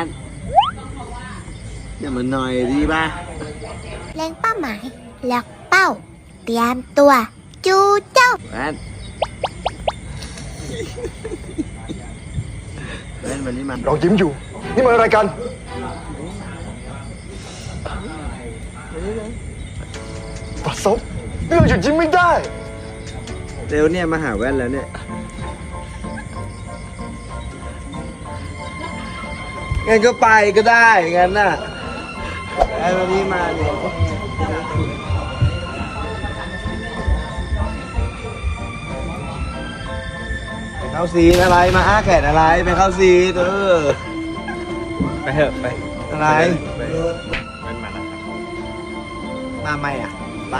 นอย่ามาหน่อยดีป่ะเล็งเป้าหมายล็อกเป้าเตรียมตัวจูเจ้าแวนวันนี้มันเรายิ้มอยู่นี่มันอะไรกันประสบนี่เราหยุดยิ้มไม่ได้เร็วเนี่ยมาหาแว่นแล้วเนี่ยงั้นก็ไปก็ได้งั้นน่ะไอ้วันนี้มาเนี่ยไปเข้าซีนอะไรมาอ้าแขนอะไรไปเข้าซีนไปเถอะไปอะไร มันมาแล้วครับมาใหม่อ่ะไป